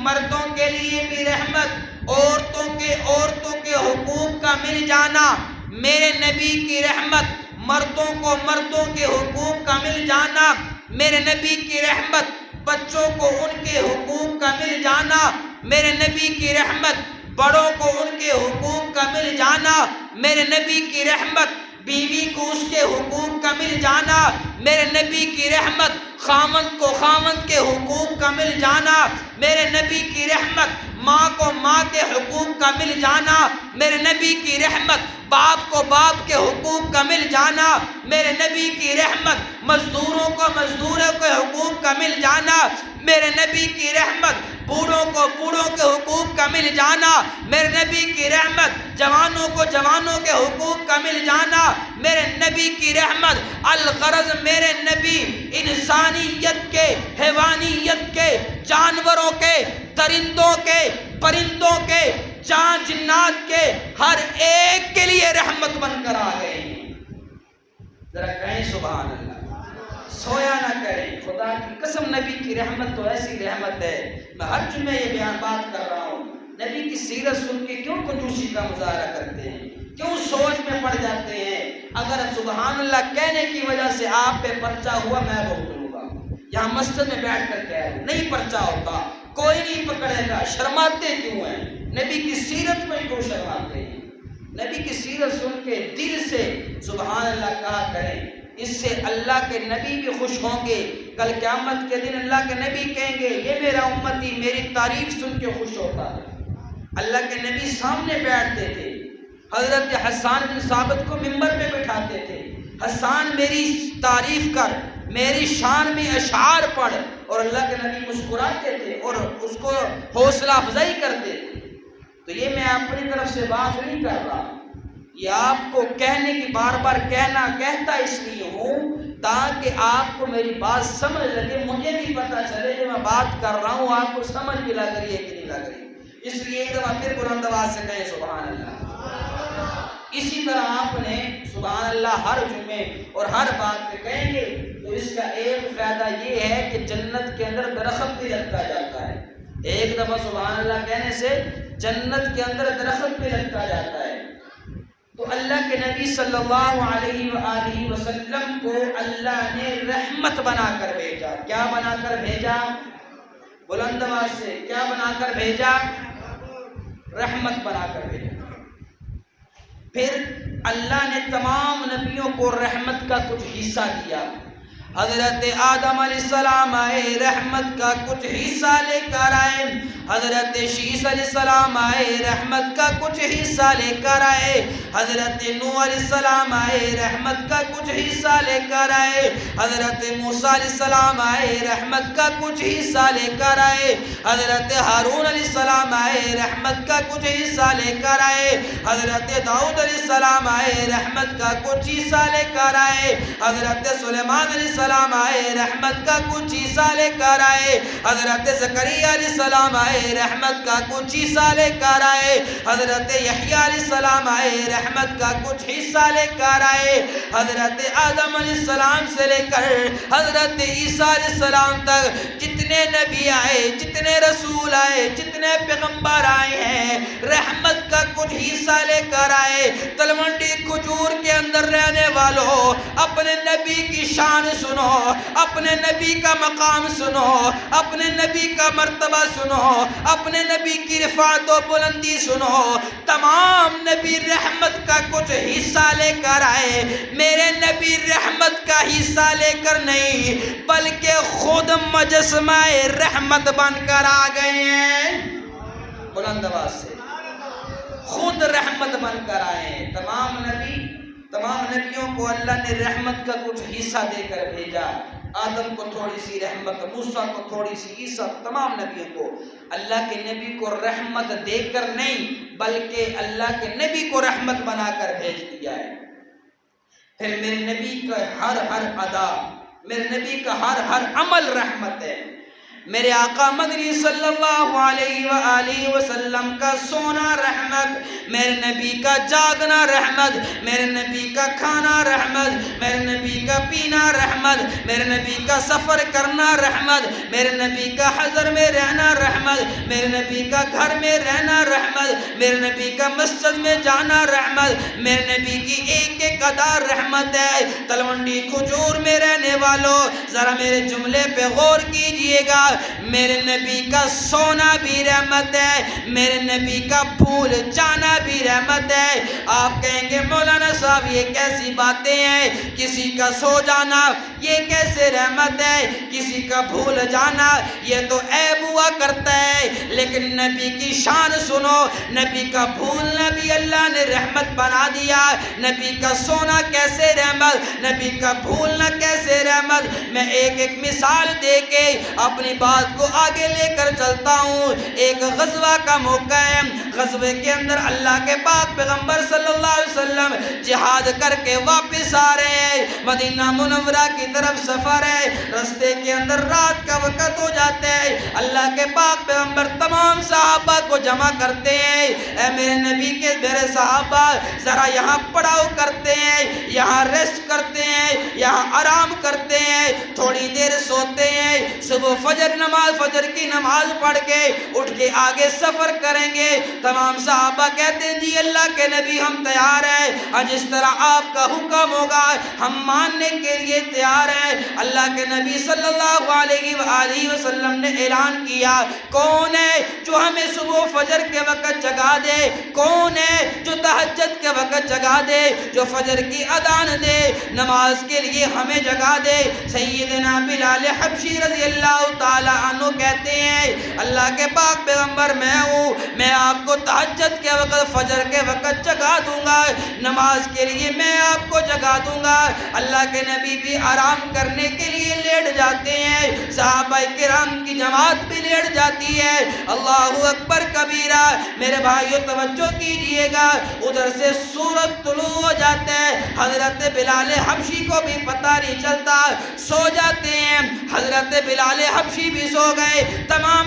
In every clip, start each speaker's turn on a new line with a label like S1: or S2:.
S1: مردوں کے لیے بھی رحمت، عورتوں کے حقوق کا مل جانا میرے نبی کی رحمت، مردوں کے حقوق کا مل جانا میرے نبی کی رحمت، بچوں کو ان کے حقوق کا مل جانا میرے نبی کی رحمت، بڑوں کو ان کے حقوق کا مل جانا میرے نبی کی رحمت، بیوی کو اس کے حقوق کا مل جانا میرے نبی کی رحمت، خاوند کو خاوند کے حقوق کا مل جانا میرے نبی کی رحمت، ماں کو ماں کے حقوق کا مل جانا میرے نبی کی رحمت، باپ کو باپ کے حقوق کا مل جانا میرے نبی کی رحمت، مزدوروں کو مزدوروں کے حقوق کا مل جانا میرے نبی کی رحمت، بوڑھوں کو بوڑھوں کے حقوق کا مل جانا میرے نبی کی رحمت، جوانوں کو جوانوں کے حقوق کا مل جانا میرے نبی کی رحمت۔ الغرض میرے نبی انسانیت کے، حیوانیت کے، جانوروں کے، درندوں کے، پرندوں کے، جان جنات کے، ہر ایک کے لیے رحمت بن کر آ گئے ہیں۔ ذرا کہیں سبحان اللہ، سویا نہ کریں، خدا کی قسم نبی کی رحمت تو ایسی رحمت ہے، میں ہر جمعے یہ بات کر رہا ہوں، نبی کی سیرت سن کے کیوں کنجوسی کا مظاہرہ کرتے ہیں، کیوں سوچ میں پڑ جاتے ہیں؟ اگر سبحان اللہ کہنے کی وجہ سے آپ پہ پرچہ ہوا میں بہت لوں گا، یہاں مسجد میں بیٹھ کر کہہ رہا ہوں، نہیں پرچہ ہوتا، کوئی نہیں پکڑے گا، شرماتے کیوں ہیں؟ نبی کی سیرت میں کیوں شرماتے ہیں؟ نبی کی سیرت سن کے دل سے سبحان اللہ کہا کریں، اس سے اللہ کے نبی بھی خوش ہوں گے، کل قیامت کے دن اللہ کے نبی کہیں گے یہ میرا امتی میری تعریف سن کے خوش ہوتا ہے۔ اللہ کے نبی سامنے بیٹھتے تھے، حضرت حسان بن ثابت کو منبر پہ بٹھاتے تھے، حسان میری تعریف کر، میری شان میں اشعار پڑھ، اور اللہ کے نبی مسکراتے تھے اور اس کو حوصلہ افزائی کرتے تھے۔ تو یہ میں اپنی طرف سے بات نہیں کر رہا، یہ آپ کو کہنے کی بار بار کہتا اس لیے ہوں تاکہ آپ کو میری بات سمجھ لگے، مجھے بھی پتہ چلے کہ میں بات کر رہا ہوں آپ کو سمجھ بھی لگ رہی ہے کہ نہیں لگ رہی، اس لیے ایک دفعہ پھر بلند آواز سے کہیں سبحان اللہ۔ اسی طرح آپ نے سبحان اللہ ہر جمعے اور ہر بات پہ کہیں گے تو اس کا ایک فائدہ یہ ہے کہ جنت کے اندر درخت بھی لگتا جاتا ہے، ایک دفعہ سبحان اللہ کہنے سے جنت کے اندر درخت بھی لگتا جاتا ہے۔ تو اللہ کے نبی صلی اللہ علیہ وآلہ وسلم کو اللہ نے رحمت بنا کر بھیجا، کیا بنا کر بھیجا؟ بلند آواز سے کیا بنا کر بھیجا؟ رحمت بنا کر بھیجا۔ پھر اللہ نے تمام نبیوں کو رحمت کا کچھ حصہ دیا، حضرت آدم علیہ السلام آئے رحمت کا کچھ حصہ لے کر آئے، حضرت شیس علیہ السلام آئے رحمت کا کچھ حصہ لے کر آئے، حضرت نوح علیہ السلام آئے رحمت کا کچھ حصہ لے کر آئے، حضرت موسیٰ علیہ السلام آئے رحمت کا کچھ حصہ لے کر آئے، حضرت ہارون علیہ السلام آئے رحمت کا کچھ حصہ لے کر آئے، حضرت داؤد علیہ السلام آئے رحمت کا کچھ حصہ لے کر آئے، حضرت سلیمان علیہ السلام آئے رحمت کا کچھ حصہ لے کر آئے، حضرت زکریا علیہ السلام آئے رحمت کا کچھ حصہ لے کر آئے، حضرت یحییٰ علیہ السلام آئے رحمت کا کچھ حصہ لے کر آئے، حضرت آدم علیہ السلام سے لے کر حضرت عیسیٰ علیہ السلام تک جتنے نبی آئے، جتنے رسول آئے، جتنے پیغمبر آئے ہیں رحمت کا کچھ حصہ لے کر آئے۔ تلونڈی کھجور کے اندر رہنے والوں اپنے نبی کی شان سنو، اپنے نبی کا مقام سنو، اپنے نبی کا مرتبہ سنو، اپنے نبی کی رفعت و بلندی سنو، تمام نبی رحمت کا کچھ حصہ لے کر آئے، میرے نبی رحمت کا حصہ لے کر نہیں بلکہ خود مجسمہ رحمت بن کر آ گئے ہیں، بلند آواز سے خود رحمت بن کر آئے ہیں۔ تمام نبیوں کو اللہ نے رحمت کا کچھ حصہ دے کر بھیجا، آدم کو تھوڑی سی رحمت، موسیٰ کو تھوڑی سی، عیسیٰ، تمام نبیوں کو اللہ کے نبی کو رحمت دے کر نہیں بلکہ اللہ کے نبی کو رحمت بنا کر بھیج دیا ہے۔ پھر میرے نبی کا ہر ادا، میرے نبی کا ہر عمل رحمت ہے، میرے آقا مدنی صلی اللہ علیہ وآلہ وسلم کا سونا رحمت، میرے نبی کا جاگنا رحمت، میرے نبی کا کھانا رحمت، میرے نبی کا پینا رحمت، میرے نبی کا سفر کرنا رحمت، میرے نبی کا حضر میں رہنا رحمت، میرے نبی کا گھر میں رہنا رحمت، میرے نبی کا مسجد میں جانا رحمت، میرے نبی کی ایک ایک ادا رحمت ہے۔ تلونڈی کھجور میں رہنے والوں ذرا میرے جملے پہ غور کیجئے گا، میرے نبی کا سونا بھی رحمت ہے، میرے نبی کا بھول جانا بھی رحمت ہے۔ آپ کہیں گے مولانا صاحب یہ کیسی باتیں ہیں، کسی کا سو جانا یہ کیسے رحمت ہے، کسی کا بھول جانا یہ تو عیب ہوا کرتا ہے، لیکن نبی کی شان سنو، نبی کا بھولنا بھی اللہ نے رحمت بنا دیا۔ نبی کا سونا کیسے رحمت، نبی کا بھولنا کیسے رحمت، میں ایک ایک مثال دے کے اپنی بات کو آگے لے کر چلتا ہوں۔ ایک غزوہ کا موقع ہے، غزوے کے اندر اللہ کے پاک پیغمبر صلی اللہ علیہ وسلم جہاد کر کے واپس آ رہے ہیں، مدینہ منورہ کی طرف سفر ہے، رستے کے اندر رات کا وقت ہو جاتا ہے۔ اللہ کے پاک پیغمبر تمام صحابہ کو جمع کرتے ہیں، اے میرے نبی کے میرے صحابہ ذرا یہاں پڑاؤ کرتے ہیں، یہاں ریسٹ کرتے ہیں، یہاں آرام کرتے ہیں، تھوڑی دیر سوتے ہیں، صبح فجر کی نماز پڑھ کے اٹھ کے آگے سفر کریں گے۔ تمام صحابہ کہتے ہیں جی اللہ کے نبی ہم تیار ہیں، اور جس طرح آپ کا حکم ہوگا ہم ماننے کے لیے تیار ہیں۔ اللہ کے نبی صلی اللہ علیہ وآلہ وسلم نے اعلان کیا، کون ہے جو ہمیں صبح فجر کے وقت جگا دے، کون ہے جو تہجد کے وقت جگا دے، جو فجر کی اذان دے، نماز کے لیے ہمیں جگا دے۔ سیدنا بلال حبشی رضی اللہ تعالی عنہ کہتے ہیں اللہ کے پاک پیغمبر میں ہوں، میں آپ کو تہجد کے وقت فجر کے وقت جگا دوں گا، نماز کے لیے میں آپ کو جگا دوں گا۔ اللہ کے نبی بھی آرام کرنے کے لیے لیٹ جاتے ہیں، صحابہ کرام کی جماعت بھی لیٹ جاتی ہے۔ اللہ اکبر کبیرہ، میرے بھائیو توجہ کیجئے گا، ادھر سے سورج طلوع ہو جاتا ہے، حضرت بلال حبشی کو بھی پتہ نہیں چلتا، سو جاتے ہیں۔ حضرت بلال حبشی بھی سو گئے، تمام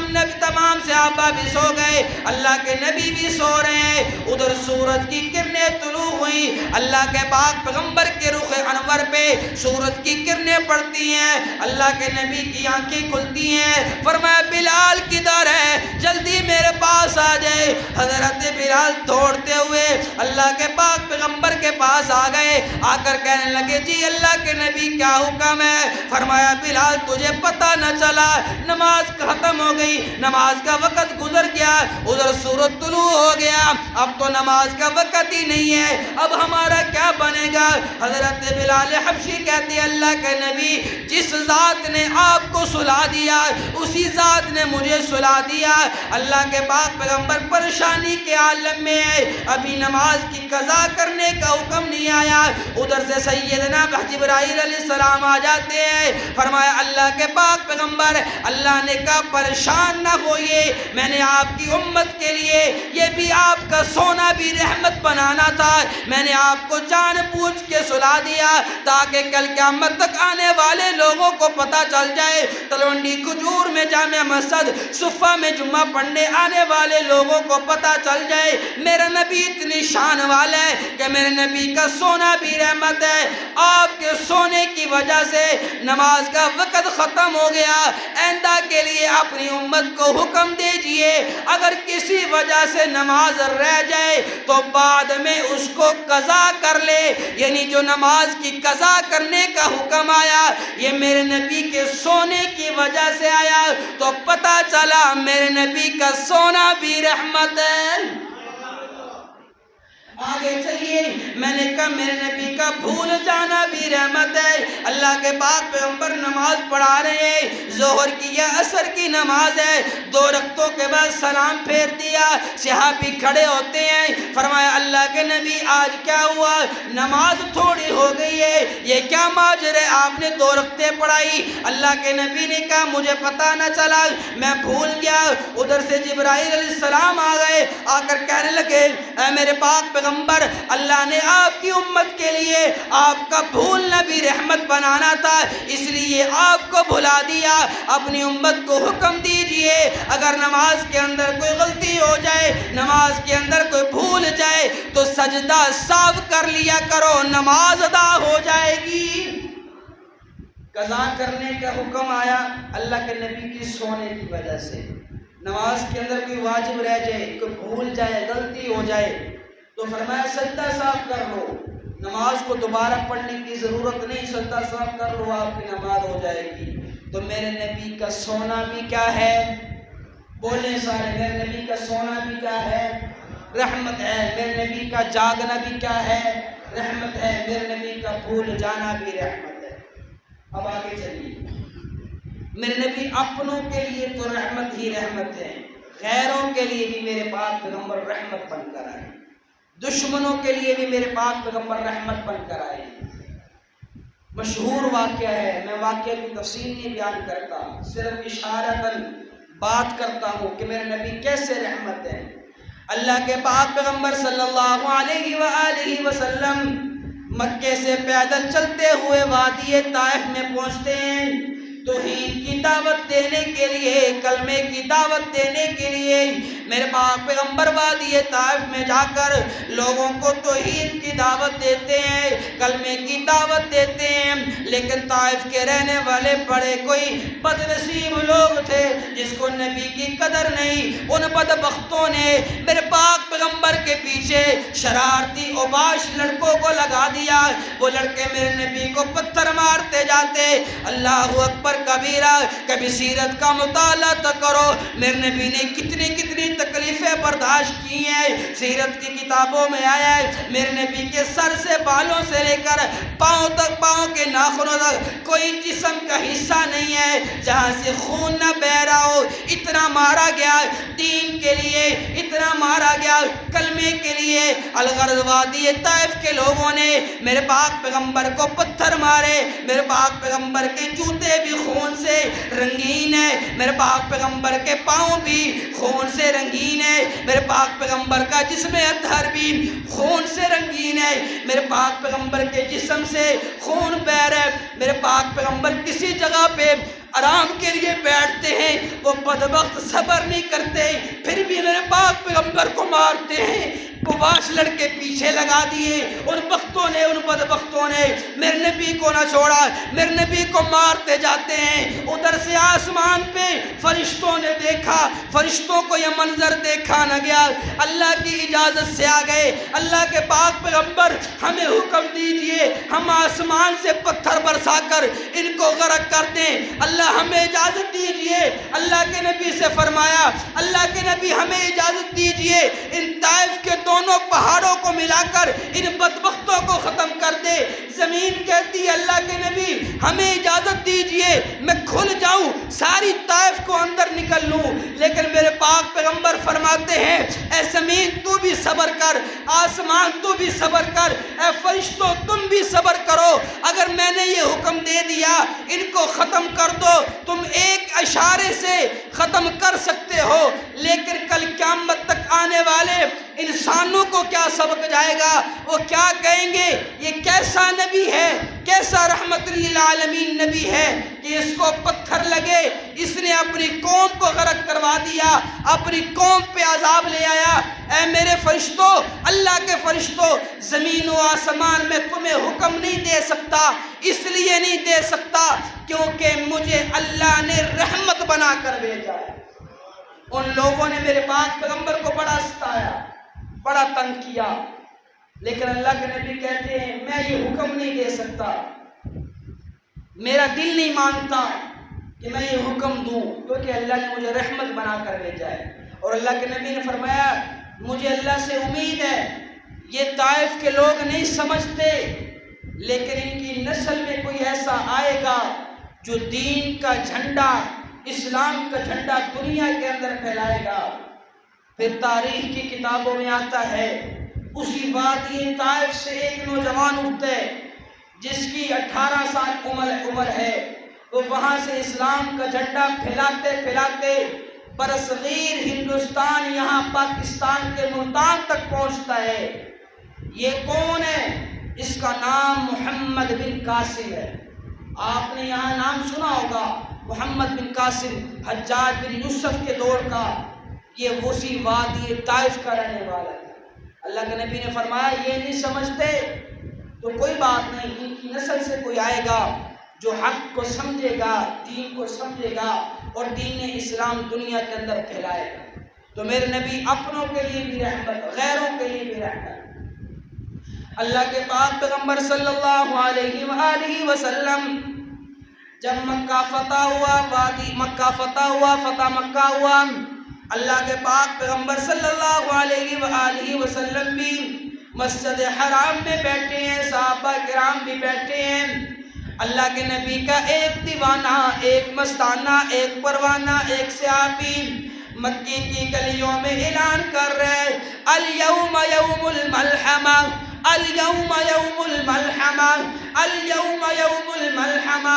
S1: صحابہ بھی سو گئے، اللہ کے نبی بھی سو رہے ہیں۔ ادھر سورج کی کرنیں طلوع ہوئی، اللہ کے پاک پیغمبر کے رخ انور پہ سورج کی کرنیں پڑتی ہیں، اللہ کے نبی کی آنکھیں کھلتی ہیں، فرمایا بلال کدھر ہے، جلدی میرے پاس آ جائے۔ حضرت بلال دوڑتے ہوئے اللہ کے پاک پیغمبر کے پاس آ گئے، آ کر کہنے لگے جی اللہ کے نبی کیا حکم ہے؟ فرمایا بلال تجھے پتہ نہ چلا، نماز ختم ہو گئی، نماز کا وقت گزر گیا، ادھر سورج طلوع ہو گیا، اب تو نماز کا وقت ہی نہیں ہے، اب ہمارا کیا بنے گا؟ حضرت بلال حبشی کہتے ہیں اللہ کے نبی جس ذات نے آپ کو سلا دیا اسی ذات نے مجھے سلا دیا۔ اللہ کے پاک پیغمبر پریشانی کے عالم میں ہے، ابھی نماز کی قضا کرنے کا حکم نہیں آیا۔ ادھر سے سیدنا جبرائیل علیہ السلام آ جاتے ہیں، فرمایا اللہ کے پاک پیغمبر اللہ نے کہا پریشان نہ ہوئے، میں نے آپ کی امت کے لیے یہ بھی آپ کا سونا بھی رحمت بنانا تھا، میں نے آپ کو جان بوجھ کے سلا دیا تاکہ کل قیامت تک آنے والے لوگوں کو پتہ چل جائے، تلونڈی کھجور میں جامع مسجد صفہ میں جمعہ پڑھنے آنے والے لوگوں کو پتہ چل جائے میرا نبی اتنی شان والا ہے کہ میرے نبی کا سونا بھی رحمت ہے۔ آپ کے سونے کی وجہ سے نماز کا وقت ختم ہو گیا، آئندہ کے لیے اپنی امت کو حکم دیجئے اگر کسی وجہ سے نماز رہ جائے تو بعد میں اس کو قضا کر لے، یعنی جو نماز کی قضا کرنے کا حکم آیا یہ میرے نبی کے سونے کی وجہ سے آیا، تو پتہ چلا میرے نبی کا سونا بھی رحمت ہے۔ آگے چلیے، میں نے کہا میرے نبی کا بھول جانا بھی رحمت ہے۔ اللہ کے پاک پیغمبر نماز پڑھا رہے ہیں، ظہر کی یا عصر کی نماز ہے، 2 رکعتوں کے بعد سلام پھیر دیا، صحابی کھڑے ہوتے ہیں، فرمایا اللہ کے نبی آج کیا ہوا، نماز تھوڑی ہو گئی ہے، یہ کیا ماجر ہے، آپ نے 2 رکعتیں پڑھائی؟ اللہ کے نبی نے کہا مجھے پتہ نہ چلا، میں بھول گیا۔ ادھر سے جبرائیل علیہ السلام آ گئے، آ کر کہنے لگے اے میرے پاک پیغمبر اللہ نے آپ کی امت کے لیے آپ کا بھولنا بھی رحمت بنانا تھا، اس لیے آپ کو بھلا دیا۔ اپنی امت کو حکم دیجئے اگر نماز کے اندر کوئی غلطی ہو جائے، نماز کے اندر کوئی بھول جائے تو سجدہ صاف کر لیا کرو، نماز ادا ہو جائے گی۔ قضا کرنے کا حکم آیا اللہ کے نبی کی سونے کی وجہ سے۔ نماز کے اندر کوئی واجب رہ جائے، کوئی بھول جائے، غلطی ہو جائے تو فرمایا سجدہ صاف کر لو، نماز کو دوبارہ پڑھنے کی ضرورت نہیں، سجدہ صاف کر لو، آپ کی نماز ہو جائے گی۔ تو میرے نبی کا سونا بھی کیا ہے؟ بولیں سارے، میرے نبی کا سونا بھی کیا ہے؟ رحمت ہے۔ میرے نبی کا جاگنا بھی کیا ہے؟ رحمت ہے۔ میرے نبی کا بھول جانا بھی رحمت ہے۔ اب آگے چلیے، میرے نبی اپنوں کے لیے تو رحمت ہی رحمت ہے، غیروں کے لیے بھی میرے پاک پیغمبر رحمت بن کر آئے، دشمنوں کے لیے بھی میرے پاک پیغمبر رحمت بن کر آئے۔ مشہور واقعہ ہے، میں واقعہ کی تفصیل نہیں بیان کرتا، صرف اشارتاً بات کرتا ہوں کہ میرے نبی کیسے رحمت ہے۔ اللہ کے پاک پیغمبر صلی اللہ علیہ وآلہ وسلم مکے سے پیدل چلتے ہوئے وادی طائف میں پہنچتے ہیں، توحید کی دعوت دینے کے لیے، کلمے کی دعوت دینے کے لیے میرے پاک پیغمبر وادی طائف میں جا کر لوگوں کو توحید کی دعوت دیتے ہیں، کلمے کی دعوت دیتے ہیں۔ لیکن طائف کے رہنے والے بڑے کوئی بد نصیب لوگ تھے جس کو نبی کی قدر نہیں، ان بدبختوں نے میرے پاک پیغمبر کے پیچھے شرارتی اوباش لڑکوں کو لگا دیا۔ وہ لڑکے میرے نبی کو پتھر مارتے جاتے۔ اللہ اکبر کبیرہ، کبھی سیرت کا مطالعہ تو کرو، میرے نبی نے کتنی کتنی تکلیفیں برداشت کی ہیں۔ سیرت کی کتابوں میں آیا ہے میرے نبی کے سر سے بالوں سے لے کر پاؤں تک، پاؤں کے ناخنوں تک کوئی جسم کا حصہ نہیں ہے جہاں سے خون نہ بہ رہا ہو۔ اتنا مارا گیا دین کے لیے، اتنا مارا گیا کلمے کے لیے۔ الغرض وادی طائف کے لوگوں نے میرے پاک پیغمبر کو پتھر مارے۔ میرے پاک پیغمبر کے جوتے بھی خون سے رنگین ہے، میرے پاک پیغمبر کے پاؤں بھی خون سے رنگین ہے، میرے پاک پیغمبر کا جسم اطہر بھی خون سے رنگین ہے، میرے پاک پیغمبر کے جسم سے خون بہ رہا ہے۔ میرے پاک پیغمبر کسی جگہ پہ آرام کے لیے بیٹھتے ہیں، وہ بدبخت صبر نہیں کرتے، پھر بھی میرے پاک پیغمبر کو مارتے ہیں۔ پواش لڑکے پیچھے لگا دیے، ان بختوں نے، ان بدبختوں نے میرے نبی کو نہ چھوڑا، میرے نبی کو مارتے جاتے ہیں۔ ادھر سے آسمان پہ فرشتوں نے دیکھا، فرشتوں کو یہ منظر دیکھا نہ گیا، اللہ کی اجازت سے آ گئے۔ اللہ کے پاک پیغمبر ہمیں حکم دیجئے ہم آسمان سے پتھر برسا کر ان کو غرق کر دیں، اللہ ہمیں اجازت دیجئے۔ اللہ کے نبی سے فرمایا، اللہ کے نبی ہمیں اجازت دیجئے ان طائف کے دونوں پہاڑوں کو ملا کر ان بدبختوں کو ختم کر دے۔ زمین کہتی ہے اللہ کے نبی ہمیں اجازت دیجئے میں کھل جاؤں، ساری طائف کو اندر نکل لوں، لیکن میرے پاک پیغمبر فرماتے ہیں اے زمین تو بھی صبر کر، آسمان تو بھی صبر کر، اے فرشتوں تم بھی صبر کرو۔ اگر میں نے یہ حکم دے دیا ان کو ختم کر دو، تم ایک اشارے سے ختم کر سکتے ہو، لیکن کل قیامت تک آنے والے انسانوں کو کیا سبق جائے گا؟ وہ کیا کہیں گے یہ کیسا نبی ہے، کیسا رحمت للعالمین نبی ہے کہ اس کو پتھر لگے، اس نے اپنی قوم کو غرق کروا دیا، اپنی قوم پہ عذاب لے آیا۔ اے میرے فرشتوں، اللہ کے فرشتوں، زمین و آسمان میں تمہیں حکم نہیں دے سکتا، اس لیے نہیں دے سکتا کیونکہ مجھے اللہ نے رحمت بنا کر بھیجا ہے۔ ان لوگوں نے میرے پاک پیغمبر کو بڑا ستایا، بڑا تنگ کیا، لیکن اللہ کے نبی کہتے ہیں میں یہ حکم نہیں دے سکتا، میرا دل نہیں مانتا کہ میں یہ حکم دوں، کیونکہ اللہ نے مجھے رحمت بنا کر بھیجا ہے۔ اور اللہ کے نبی نے فرمایا مجھے اللہ سے امید ہے یہ طائف کے لوگ نہیں سمجھتے، لیکن ان کی نسل میں کوئی ایسا آئے گا جو دین کا جھنڈا، اسلام کا جھنڈا دنیا کے اندر پھیلائے گا۔ پھر تاریخ کی کتابوں میں آتا ہے اسی وادی طائف سے ایک نوجوان اٹھتا ہے جس کی 18 سال عمر ہے، وہ وہاں سے اسلام کا جھنڈا پھیلاتے پھیلاتے برصغیر ہندوستان، یہاں پاکستان کے ملتان تک پہنچتا ہے۔ یہ کون ہے؟ اس کا نام محمد بن قاسم ہے۔ آپ نے یہاں نام سنا ہوگا محمد بن قاسم، حجاج بن یوسف کے دور کا، یہ وسیع وادی طائف کا رہنے والا ہے۔ اللہ کے نبی نے فرمایا یہ نہیں سمجھتے تو کوئی بات نہیں، ان کی نسل سے کوئی آئے گا جو حق کو سمجھے گا، دین کو سمجھے گا اور دین اسلام دنیا کے اندر پھیلائے گا۔ تو میرے نبی اپنوں کے لیے بھی رحمت، غیروں کے لیے بھی رحمت۔ اللہ کے پاک پیغمبر صلی اللہ علیہ وآلہ وسلم جب مکہ فتح ہوا، وادی مکہ فتح ہوا، فتح مکہ ہوا، اللہ کے پاک پیغمبر صلی اللہ علیہ وآلہ وسلم بھی مسجد حرام میں بیٹھے ہیں، صحابہ کرام بھی بیٹھے ہیں۔ اللہ کے نبی کا ایک دیوانہ، ایک مستانہ، ایک پروانہ، ایک صحابی مکے کی گلیوں میں اعلان کر رہے الیوم یوم الملحمہ، الیوم یوم الملحمہ، الیوم یوم الملحمہ،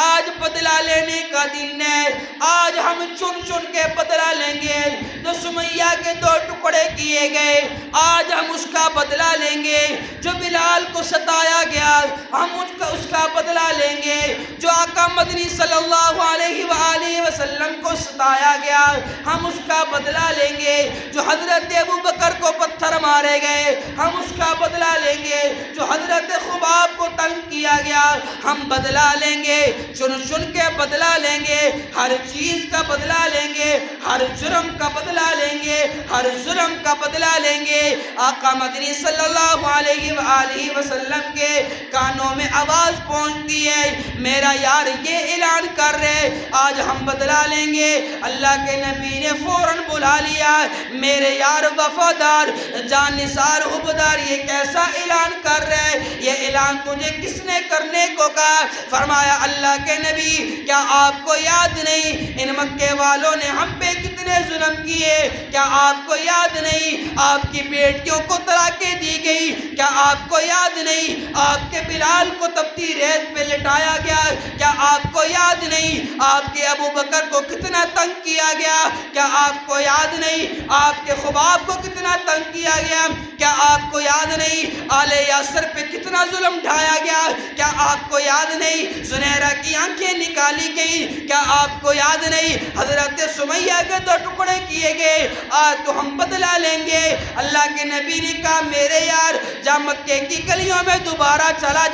S1: آج بدلہ لینے کا دن ہے، آج ہم چن چن کے بدلہ لیں گے۔ جو سمیہ کے 2 ٹکڑے کیے گئے آج ہم اس کا بدلہ لیں گے۔ جو بلال کو ستایا گیا ہم اس کا بدلہ لیں گے۔ جو آقا مدنی صلی اللہ علیہ وآلہ وسلم کو ستایا گیا ہم اس کا بدلہ لیں گے۔ جو حضرت ابو بکر کو پتھر مارے گئے ہم اس کا بدلہ لیں گے۔ جو حضرت خباب کو تنگ کیا گیا ہم بدلہ لیں گے، چن چن کے بدلہ لیں گے، ہر چیز کا بدلہ لیں گے، ہر جرم کا بدلہ لیں گے، ہر ظلم کا بدلہ لیں گے۔ آقا مدنی صلی اللہ علیہ وآلہ وسلم کے کانوں میں آواز پہنچتی ہے، میرا یار یہ اعلان کر رہے آج ہم بدلہ لیں گے۔ اللہ کے نبی نے فوراً بلا لیا، میرے یار وفادار جان نثار عبدار یہ کیسا اعلان کر رہے، یہ اعلان تجھے کس نے کرنے کو کہا؟ فرمایا اللہ کے نبی کیا آپ کو یاد نہیں ان مکے والوں نے ہم پہ کتنے ظلم کیے؟ کیا آپ کو یاد نہیں آپ کی بیٹیوں کو طلاقیں دی گئی؟ کیا آپ کو یاد نہیں آپ کے بلال کو تپتی ریت پہ لٹایا گیا؟ کیا آپ کو یاد نہیں آپ کے ابو بکر کو کتنا تنگ کیا گیا؟ کیا آپ کو یاد نہیں آپ کے خباب کو کتنا تنگ کیا گیا؟ کیا آپ کو یاد نہیں آل یاسر پہ کتنا ظلم ڈھایا گیا؟ کیا آپ کو یاد نہیں زنیرہ کی آنکھیں نکالی گئی؟ کیا آپ کو یاد نہیں حضرت سمیہ کے 2 ٹکڑے کیے گئے؟ آج تو ہم بدلہ لیں گے۔ اللہ کے نبی نے کہا میرے یار جا مکے کی گلیوں میں دوبارہ چلا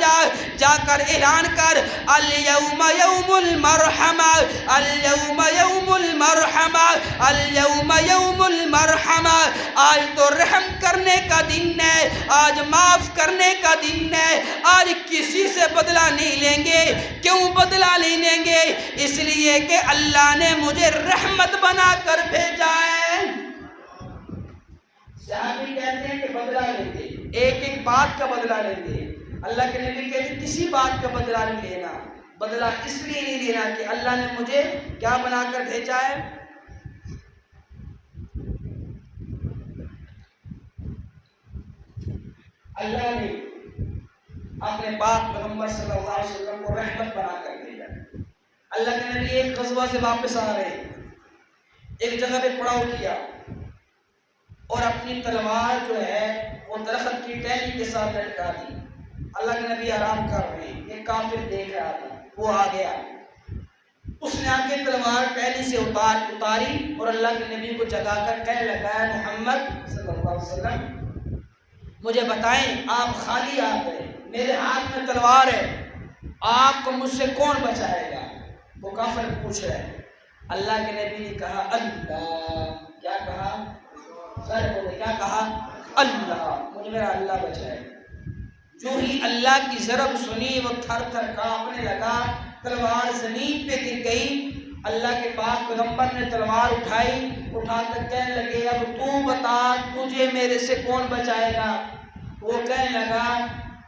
S1: جا کر اعلان کر الیوم یوم المرحمہ، الیوم یوم المرحمہ، الیوم یوم المرحمہ، آج تو رحم کرنے کا دن ہے، آج معاف کرنے کا دن ہے، آج کسی سے بدلہ نہیں لیں گے۔ کیوں بدلہ نہیں لیں گے؟ اس لیے کہ اللہ نے مجھے رحمت بنا کر بھیجا ہے۔ صحابی کہتے ہیں کہ بدلہ لیں گے، ایک ایک بات کا بدلہ لیں گے۔ اللہ کے نبی کہتے ہیں کسی بات کا بدلہ نہیں لینا، بدلہ اس لیے نہیں لینا کہ اللہ نے مجھے کیا بنا کر بھیجا ہے۔ اللہ نے اپنے پاک پیغمبر صلی اللہ علیہ وسلم کو رحمت بنا کر بھیجا۔ اللہ کے نبی ایک غزوہ سے واپس آ رہے، ایک جگہ پہ پڑاؤ کیا اور اپنی تلوار جو ہے وہ درخت کی ٹہنی کے ساتھ لٹکا دی۔ اللہ کے نبی آرام کر رہے ہیں، ایک کافر دیکھ رہا تھا، وہ آ گیا، اس نے آ کے تلوار ٹہنی سے اتاری اور اللہ کے نبی کو جگا کر کہنے لگا محمد صلی اللہ علیہ وسلم مجھے بتائیں آپ خالی آ گئے، میرے ہاتھ میں تلوار ہے، آپ کو مجھ سے کون بچائے گا؟ وہ کافر پوچھ رہے ہیں۔ اللہ کے نبی نے کہا اللہ، کیا کہا؟ کیا کہا؟ اللہ، مجھے میرا اللہ بچائے۔ جو ہی اللہ کی ضرب سنی وہ تھر تھر کانپنے لگا، تلوار زمین پہ گر گئی۔ اللہ کے پاک پیغمبر نے تلوار اٹھا کر کہنے لگے اب تو بتا تجھے میرے سے کون بچائے گا؟ وہ کہنے لگا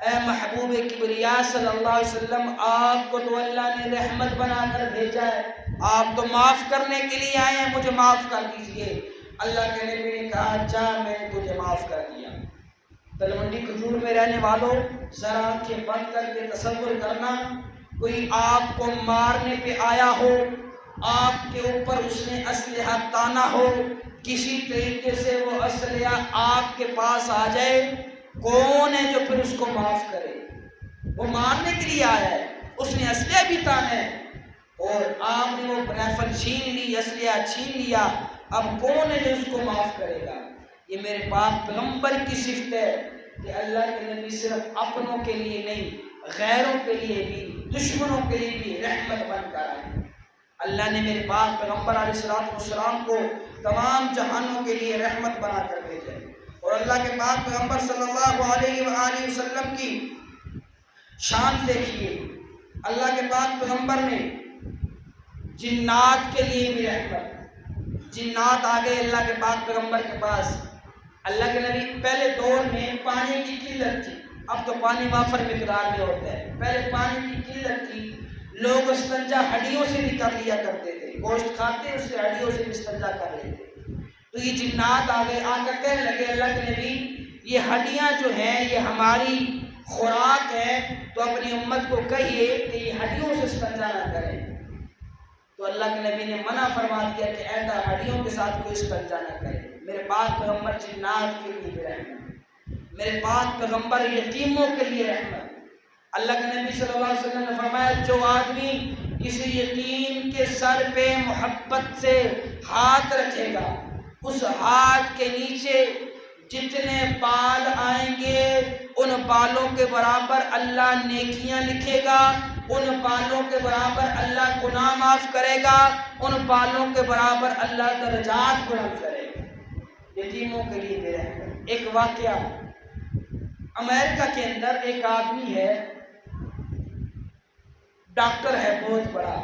S1: اے محبوب کبریا صلی اللہ علیہ وسلم آپ کو تو اللہ نے رحمت بنا کر بھیجا ہے، آپ تو معاف کرنے کے لیے آئے ہیں، مجھے معاف کر دیجئے۔ اللہ کے نبی نے کہا اچھا میں نے تجھے معاف کر دیا۔ تلونڈی کھجور میں رہنے والوں ذرا آنکھیں بند کر کے تصور کرنا، کوئی آپ کو مارنے پہ آیا ہو، آپ کے اوپر اس نے اسلحہ تانا ہو، کسی طریقے سے وہ اسلحہ آپ کے پاس آ جائے کون ہے جو پھر اس کو معاف کرے؟ وہ مارنے کے لیے آیا ہے، اس نے اسلحہ بھی تانا ہے، اور آپ نے وہ رائفل چھین لی، اسلحہ چھین لیا، اب کون ہے جو اس کو معاف کرے گا؟ یہ میرے پاک پیغمبر کی صفت ہے کہ اللہ کے نبی صرف اپنوں کے لیے نہیں، غیروں کے لیے بھی، دشمنوں کے لیے بھی رحمت بن کر آئے۔ اللہ نے میرے پاک پیغمبر علیہ السلام کو تمام جہانوں کے لیے رحمت بنا کر بھیجا، اور اللہ کے پاک پیغمبر صلی اللہ علیہ وآلہ وسلم کی شان دیکھیے، اللہ کے پاک پیغمبر نے جنات کے لیے بھی رحمت، جنات آ گئے اللہ کے پاک پیغمبر کے پاس۔ اللہ کے نبی پہلے دور میں پانی کی قلت تھی، اب تو پانی وافر مقدار میں ہوتا ہے، پہلے پانی کی قلت تھی، لوگ استنجا ہڈیوں سے بھی کر لیا کرتے تھے، گوشت کھاتے اس سے ہڈیوں سے بھی استنجا کر لیتے، تو یہ جنات آ گئے، آ کر کہنے لگے اللہ کے نبی یہ ہڈیاں جو ہیں یہ ہماری خوراک ہے، تو اپنی امت کو کہیے کہ یہ ہڈیوں سے استنجا نہ کریں۔ تو اللہ کے نبی نے منع فرما دیا کہ ایسا ہڈیوں کے ساتھ کوئی استنجا نہ کرے۔ میرے پاک پیغمبر جنات کے لیے رحمت، میرے پاک پیغمبر یتیموں کے لیے رحمت۔ اللہ کے نبی صلی اللہ علیہ وسلم نے فرمایا جو آدمی کسی یتیم کے سر پہ محبت سے ہاتھ رکھے گا، اس ہاتھ کے نیچے جتنے بال آئیں گے ان بالوں کے برابر اللہ نیکیاں لکھے گا، ان بالوں کے برابر اللہ گناہ معاف کرے گا، ان بالوں کے برابر اللہ درجات بلند کرے گا۔ یتیموں کے لیے بھی رحمت۔ ایک واقعہ، امریکہ کے اندر ایک آدمی ہے، ڈاکٹر ہے بہت بڑا،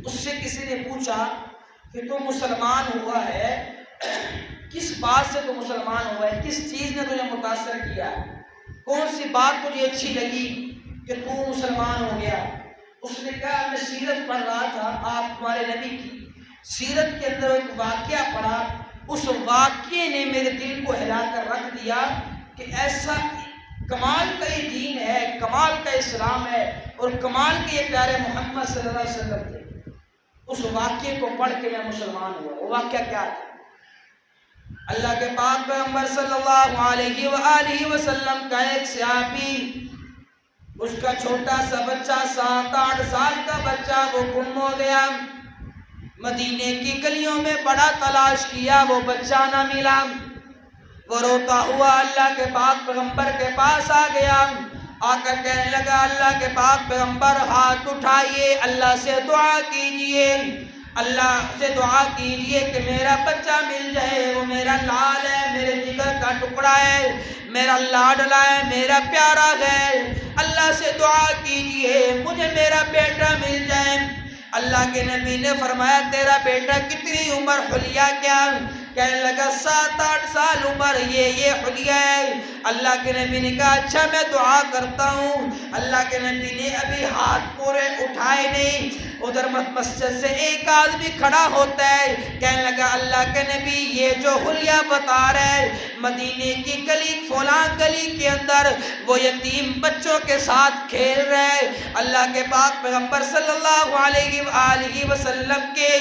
S1: اس سے کسی نے پوچھا کہ تو مسلمان ہوا ہے، کس بات سے تو مسلمان ہوا ہے، کس چیز نے تجھے متاثر کیا، کون سی بات تجھے اچھی لگی کہ تو مسلمان ہو گیا؟ اس نے کہا میں سیرت پڑھ رہا تھا، آپ تمہارے نبی کی سیرت کے اندر ایک واقعہ پڑھا، اس واقعے نے میرے دل کو ہلا کر رکھ دیا کہ ایسا کمال کا یہ دین ہے، کمال کا اسلام ہے، اور کمال کے یہ پیارے محمد صلی اللہ علیہ وسلم تھے۔ اس واقعے کو پڑھ کے میں مسلمان ہوا۔ وہ واقعہ کیا تھا؟ اللہ کے پاک پیغمبر صلی اللہ علیہ وآلہ وسلم کا ایک صحابی، اس کا چھوٹا سا بچہ 7-8 سال کا بچہ وہ گم ہو گیا، مدینے کی گلیوں میں بڑا تلاش کیا، وہ بچہ نہ ملا، وہ روتا ہوا اللہ کے پاک پیغمبر کے پاس آ گیا، آ کر کہنے لگا اللہ کے پاک پیغمبر ہاتھ اٹھائیے، اللہ سے دعا کیجئے، اللہ سے دعا کیجئے کہ میرا بچہ مل جائے، وہ میرا لال ہے، میرے جگر کا ٹکڑا ہے، میرا لاڈلا ہے، میرا پیارا ہے، اللہ سے دعا کیجئے مجھے میرا بیٹا مل جائے۔ اللہ کے نبی نے فرمایا تیرا بیٹا کتنی عمر، حلیہ کیا؟ کہنے لگا 7-8 سال عمر، یہ حلیہ ہے۔ اللہ کے نبی نے کہا اچھا میں دعا کرتا ہوں۔ اللہ کے نبی نے ابھی ہاتھ پورے اٹھائے نہیں، ادھر مسجد سے ایک آدمی کھڑا ہوتا ہے، کہنے لگا اللہ کے نبی یہ جو حلیہ بتا رہے مدینے کی گلی فلاں گلی کے اندر وہ یتیم بچوں کے ساتھ کھیل رہے۔ اللہ کے پاک پیغمبر صلی اللہ علیہ وآلہ وسلم کے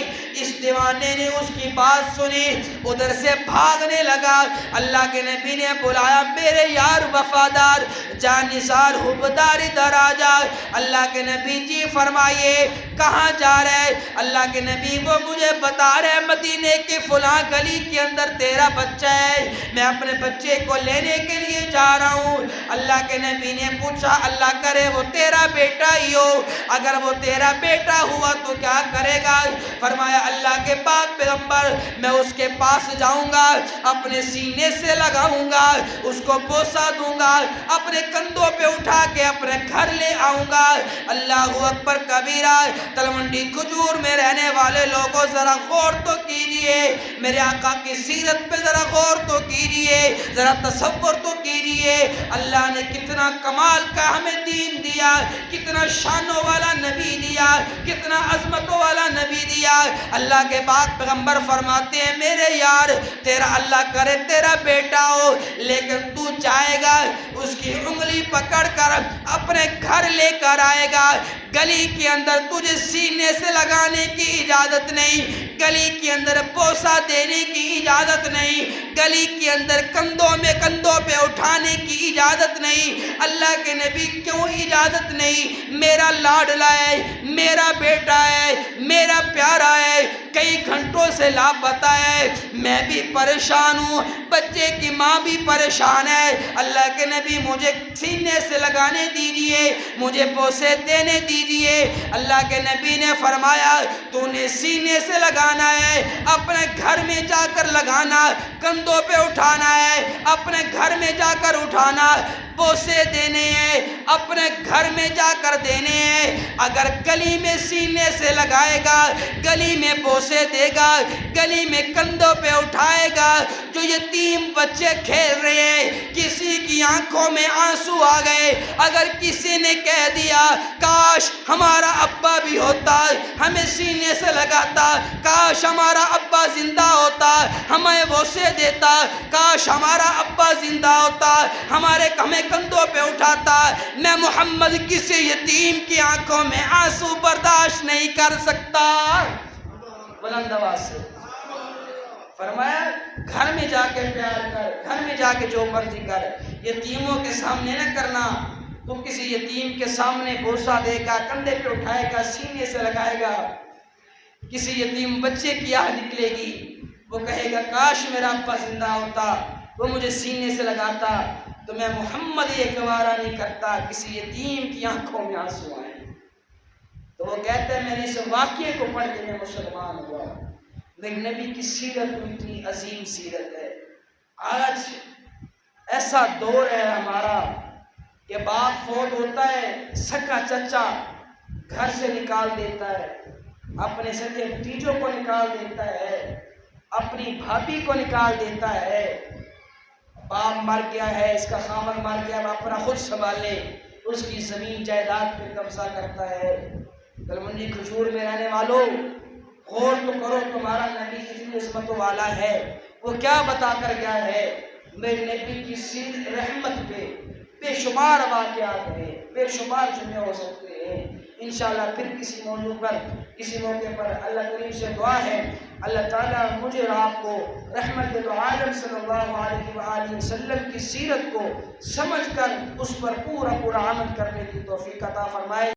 S1: اس دیوانے نے اس کی بات سنی، ادھر سے بھاگنے لگا۔ اللہ کے نبی نے بلایا میرے یار وفادار جانثار حبدار ادھر آ جا۔ اللہ کے نبی جی فرمائیے کہاں جا رہے؟ اللہ کے نبی وہ مجھے بتا رہے مدینے کے فلاں گلی کے اندر تیرا بچہ ہے، میں اپنے بچے کو لینے کے لیے جا رہا ہوں۔ اللہ کے نبی نے پوچھا اللہ کرے وہ تیرا بیٹا ہی ہو، اگر وہ تیرا بیٹا ہوا تو کیا کرے گا؟ فرمایا اللہ کے پاک پیغمبر میں اس کے پاس جاؤں گا، اپنے سینے سے لگاؤں گا، اس کو بوسہ دوں گا، اپنے کندھوں پہ اٹھا کے اپنے گھر لے آؤں گا۔ اللہ اکبر کبیرہ۔ تلونڈی کھجور میں رہنے والے لوگوں ذرا غور تو کیجئے، میرے آقا کی سیرت پہ ذرا غور تو کیجئے، ذرا تصور تو کیجئے، اللہ نے کتنا کمال کا ہمیں دین دیا، کتنا شانوں والا نبی دیا، کتنا عظمتوں والا نبی دیا۔ اللہ کے پاک پیغمبر فرماتے ہیں میرے یار تیرا اللہ کرے تیرا بیٹا ہو، لیکن تو جائے گا اس کی انگلی پکڑ کر اپنے گھر لے کر آئے گا، گلی کے اندر تجھے سینے سے لگانے کی اجازت نہیں، گلی کے اندر بوسہ دینے کی اجازت نہیں، گلی کے اندر کندھوں پہ اٹھانے کی اجازت نہیں۔ اللہ کے نبی کیوں اجازت نہیں؟ میرا لاڈلا ہے، میرا بیٹا ہے، میرا پیارا ہے، کئی گھنٹوں سے لاپتہ ہے، میں بھی پریشان ہوں، بچے کی ماں بھی پریشان ہے، اللہ کے نبی مجھے سینے سے لگانے دیجئے، مجھے بوسے دینے دیجئے۔ اللہ کے نبی نے فرمایا تو نے سینے سے لگانا ہے، اپنے گھر میں جا کر لگانا، کندھوں پہ اٹھانا ہے، اپنے گھر میں جا کر اٹھانا، بوسے دینے ہیں، اپنے گھر میں جا کر دینے ہیں۔ اگر گلی میں سینے سے لگائے گا، گلی میں بوسے دے گا، گلی میں کندھوں پہ اٹھائے گا، جو یتیم بچے کھیل رہے ہیں، کسی کی آنکھوں میں آنسو آ گئے، اگر کسی نے کہہ دیا کاش ہمارا ابا بھی ہوتا، ہمیں سینے سے لگاتا، کاش ہمارا ابا زندہ ہوتا، ہمیں بوسے دیتا، کاش ہمارا ابا زندہ ہوتا، ہمیں کندھوں پہ اٹھاتا، میں محمد کسی یتیم کی آنکھوں میں آنسو برداشت نہیں کر سکتا۔ بلند آواز سے فرمایا گھر میں جا کے پیار کر، گھر میں جا کے جو مرضی کر، یتیموں کے سامنے نہ کرنا۔ تو کسی یتیم کے سامنے بوسہ دے گا، کندھے پہ اٹھائے گا، سینے سے لگائے گا، کسی یتیم بچے کی آہ نکلے گی، وہ کہے گا کاش میرا ابا زندہ ہوتا، وہ مجھے سینے سے لگاتا، تو میں محمد یہ گوارا نہیں کرتا کسی یتیم کی آنکھوں میں آنسو آئیں۔ تو وہ کہتے ہیں میں نے اس واقعے کو پڑھ کے میں مسلمان ہوا۔ میرے نبی کی سیرت اتنی عظیم سیرت ہے۔ آج ایسا دور ہے ہمارا کہ باپ فوت ہوتا ہے، سکا چچا گھر سے نکال دیتا ہے، اپنے سکے بھتیجوں کو نکال دیتا ہے، اپنی بھابھی کو نکال دیتا ہے، باپ مر گیا ہے، اس کا خامن مر گیا، اب اپنا خود سنبھالے، اس کی زمین جائیداد پہ قبضہ کرتا ہے۔ کلمنجی کھجور میں رہنے والوں غور تو کرو، تمہارا نبی کتنی عظمت والا ہے، وہ کیا بتا کر گیا ہے۔ میرے نبی کی سیرت رحمت پہ بے شمار واقعات ہیں، بے شمار جملے ہو سکتے ہیں۔ انشاءاللہ پھر کسی موضوع پر، کسی موقع پر اللہ کریم سے دعا ہے اللہ تعالیٰ مجھے اور آپ کو رحمت عالم صلی اللہ علیہ وآلہ وسلم کی سیرت کو سمجھ کر اس پر پورا عمل کرنے کی توفیق عطا فرمائے۔